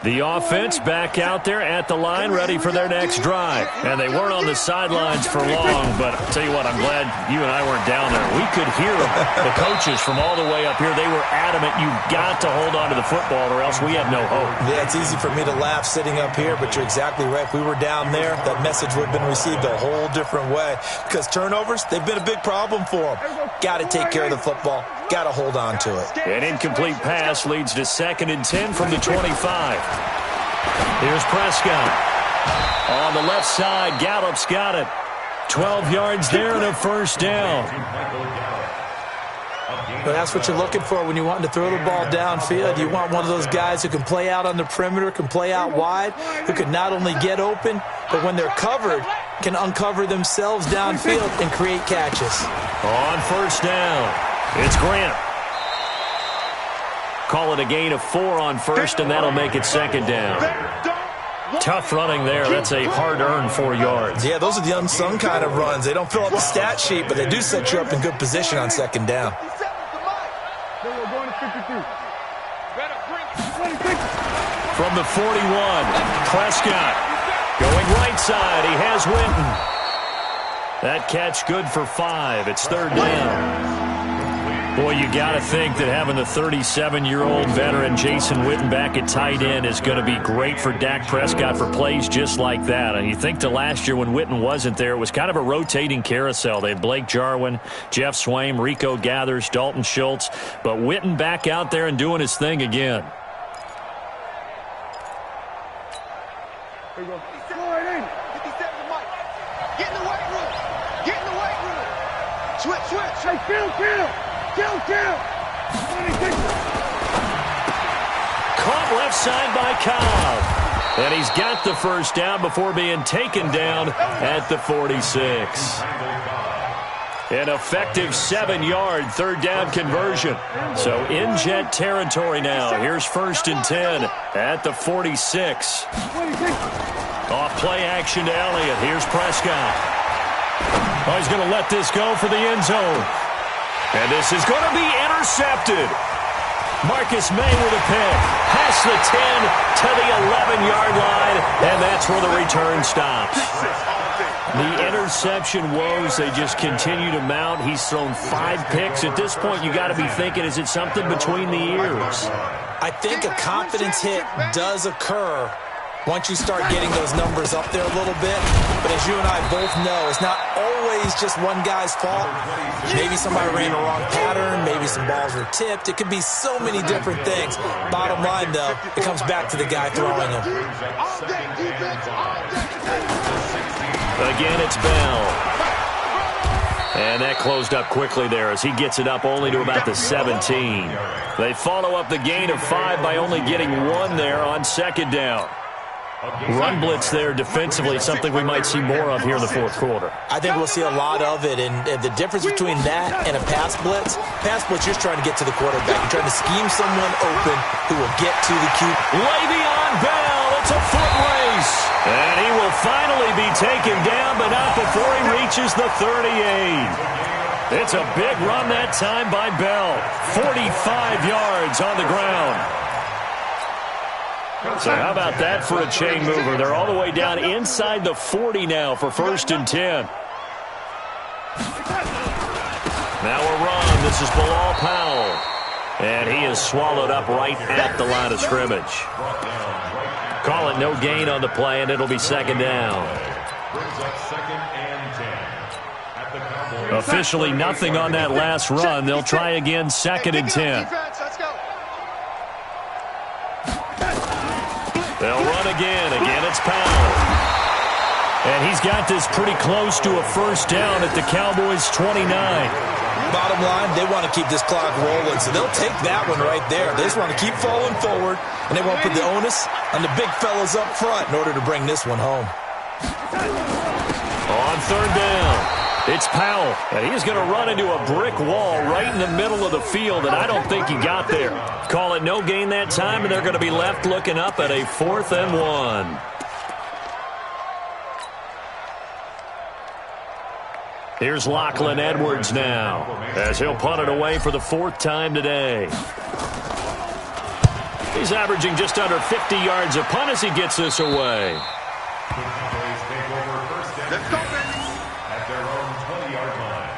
The offense back out there at the line, ready for their next drive. And they weren't on the sidelines for long, but I'll tell you what, I'm glad you and I weren't down there. We could hear them, the coaches from all the way up here. They were adamant, you've got to hold on to the football or else we have no hope. Yeah, it's easy for me to laugh sitting up here, but you're exactly right. If we were down there, that message would have been received a whole different way. Because turnovers, they've been a big problem for them. Got to take care of the football. Got to hold on to it. An incomplete pass leads to 2nd and 10 from the 25. Here's Prescott. On the left side, Gallup's got it. 12 yards there and a first down. But that's what you're looking for when you want to throw the ball downfield. You want one of those guys who can play out on the perimeter, can play out wide, who can not only get open, but when they're covered, can uncover themselves downfield and create catches. On first down, it's Grant. Call it a gain of 4 on first, and that'll make it second down. Tough running there. That's a hard-earned 4 yards. Yeah, those are the unsung kind of runs. They don't fill up the stat sheet, but they do set you up in good position on second down. From the 41, Prescott going right side. He has Witten. That catch good for 5. It's third down. Boy, you got to think that having the 37-year-old veteran Jason Witten back at tight end is going to be great for Dak Prescott for plays just like that. And you think to last year when Witten wasn't there, it was kind of a rotating carousel. They had Blake Jarwin, Jeff Swaim, Rico Gathers, Dalton Schultz. But Witten back out there and doing his thing again. Here we go. 57 Mike. Get in the weight room. Get in the weight room. Switch. Hey, kill. Caught left side by Cobb. And he's got the first down before being taken down at the 46. An effective 7-yard third down conversion. So in Jet territory now. Here's first and 10 at the 46. Off play action to Elliott. Here's Prescott. Oh, he's going to let this go for the end zone. And this is going to be intercepted. Marcus May with a pick. Past the 10 to the 11-yard line, and that's where the return stops. The interception woes, they just continue to mount. He's thrown 5 picks. At this point, you got to be thinking, is it something between the ears? I think a confidence hit does occur once you start getting those numbers up there a little bit. But as you and I both know, it's not always just one guy's fault. Maybe somebody ran the wrong pattern. Maybe some balls were tipped. It could be so many different things. Bottom line, though, it comes back to the guy throwing them. Again, it's Bell. And that closed up quickly there as he gets it up only to about the 17. They follow up the gain of 5 by only getting 1 there on second down. Run blitz there defensively, something we might see more of here in the fourth quarter. I think we'll see a lot of it, and the difference between that and a pass blitz, you're trying to get to the quarterback. You're trying to scheme someone open who will get to the QB. Le'Veon Bell, it's a foot race. And he will finally be taken down, but not before he reaches the 38. It's a big run that time by Bell. 45 yards on the ground. So how about that for a chain mover? They're all the way down inside the 40 now for first and 10. Now a run. This is Bilal Powell. And he is swallowed up right at the line of scrimmage. Call it no gain on the play, and it'll be second down. Officially nothing on that last run. They'll try again second and 10. They'll run again. Again, it's Powell. And he's got this pretty close to a first down at the Cowboys' 29. Bottom line, they want to keep this clock rolling, so they'll take that one right there. They just want to keep falling forward, and they won't put the onus on the big fellas up front in order to bring this one home. On third down, it's Powell, and he's going to run into a brick wall right in the middle of the field, and I don't think he got there. Call it no gain that time, and they're going to be left looking up at a 4th and 1. Here's Lachlan Edwards now, as he'll punt it away for the 4th time today. He's averaging just under 50 yards a punt as he gets this away. Let's go, baby. At their own 20-yard line.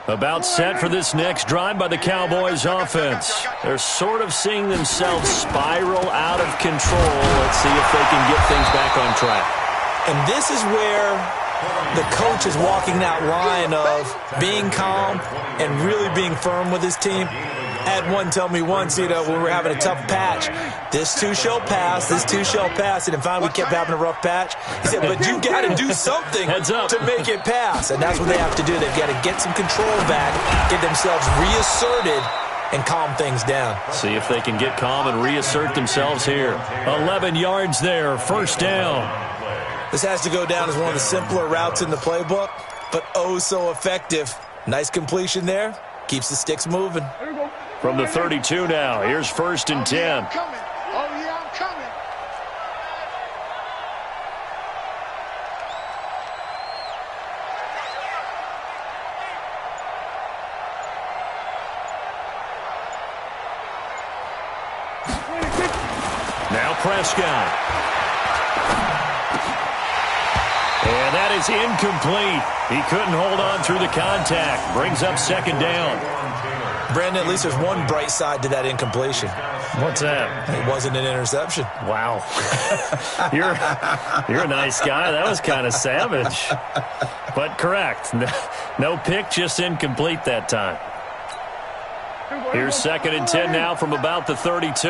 About set for this next drive by the Cowboys offense. They're sort of seeing themselves spiral out of control. Let's see if they can get things back on track. And this is where the coach is walking that line of being calm and really being firm with his team. I had one tell me once, when we were having a tough patch, this too shall pass, this too shall pass, and finally we kept having a rough patch. He said, but you got to do something to make it pass, and that's what they have to do. They've got to get some control back, get themselves reasserted, and calm things down. See if they can get calm and reassert themselves here. 11 yards there, first down. This has to go down as one of the simpler routes in the playbook, but oh so effective. Nice completion there. Keeps the sticks moving. From the 32 now, here's first and 10. I'm coming. Oh, yeah, I'm coming. Now Prescott. And that is incomplete. He couldn't hold on through the contact. Brings up second down. Brandon, at least there's one bright side to that incompletion. What's that? It wasn't an interception. Wow. You're a nice guy. That was kind of savage. But correct. No pick, just incomplete that time. Here's second and 10 now from about the 32.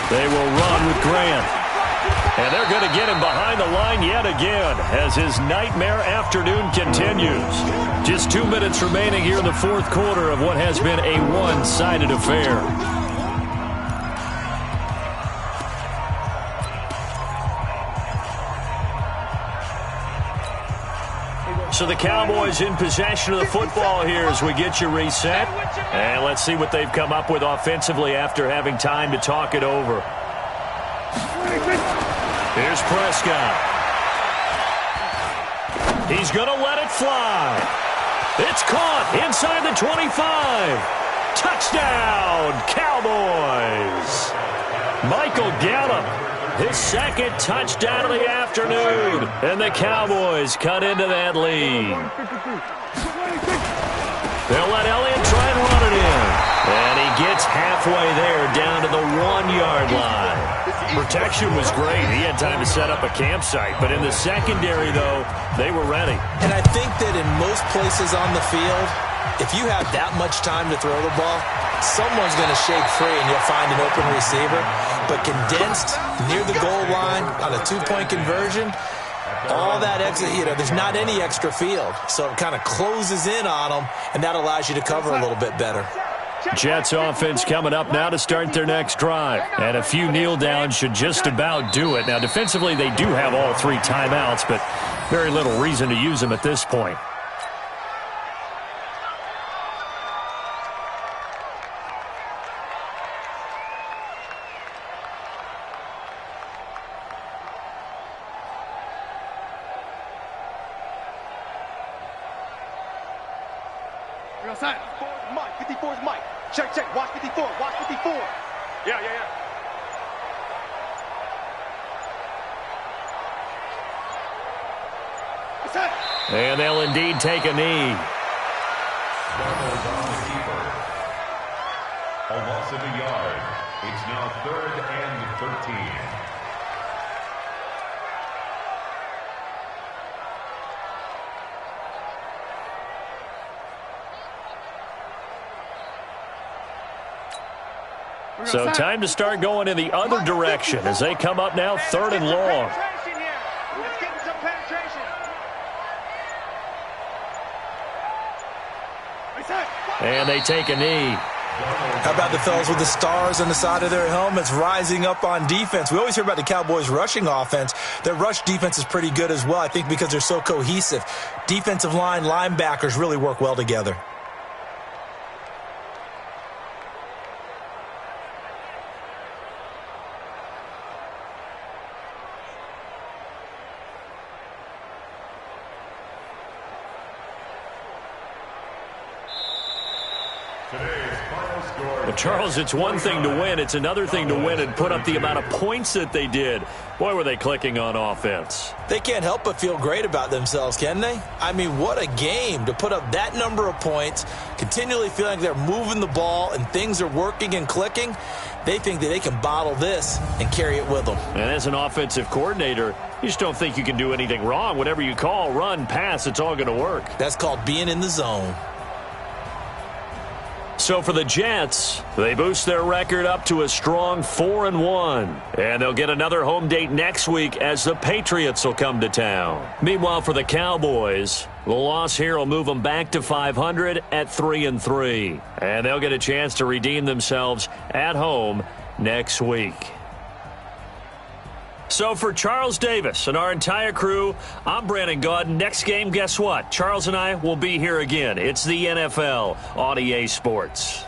They will run with Grant. And they're going to get him behind the line yet again as his nightmare afternoon continues. Just 2 minutes remaining here in the fourth quarter of what has been a one-sided affair. So the Cowboys in possession of the football here as we get you reset. And let's see what they've come up with offensively after having time to talk it over. Here's Prescott. He's going to let it fly. It's caught inside the 25. Touchdown, Cowboys. Michael Gallup, his second touchdown of the afternoon. And the Cowboys cut into that lead. They'll let Elliott try and run it in. And he gets halfway there down to the 1-yard line. Protection was great. He had time to set up a campsite. But in the secondary, though, they were ready. And I think that in most places on the field, if you have that much time to throw the ball, someone's going to shake free and you'll find an open receiver. But condensed, near the goal line, on a two-point conversion, all that extra, there's not any extra field. So it kind of closes in on them, and that allows you to cover a little bit better. Jets offense coming up now to start their next drive. And a few kneel downs should just about do it. Now, defensively, they do have all three timeouts, but very little reason to use them at this point. Mike, 54 is Mike. Check. Watch 54. Watch 54. Yeah. And they'll indeed take a knee. Fumbles on the keeper. A loss of a yard. It's now 3rd and 13. So time to start going in the other direction as they come up now 3rd and long. And they take a knee. How about the fellas with the stars on the side of their helmets rising up on defense? We always hear about the Cowboys' rushing offense. Their rush defense is pretty good as well, I think, because they're so cohesive. Defensive line, linebackers really work well together. Today's final score. Well, Charles, it's one thing to win. It's another thing to win and put up the amount of points that they did. Boy, were they clicking on offense. They can't help but feel great about themselves, can they? I mean, what a game to put up that number of points, continually feeling like they're moving the ball and things are working and clicking. They think that they can bottle this and carry it with them. And as an offensive coordinator, you just don't think you can do anything wrong. Whatever you call, run, pass, it's all going to work. That's called being in the zone. So for the Jets, they boost their record up to a strong 4-1. And they'll get another home date next week as the Patriots will come to town. Meanwhile, for the Cowboys, the loss here will move them back to 500 at 3-3. And they'll get a chance to redeem themselves at home next week. So for Charles Davis and our entire crew, I'm Brandon Gaudin. Next game, guess what? Charles and I will be here again. It's the NFL on EA Sports.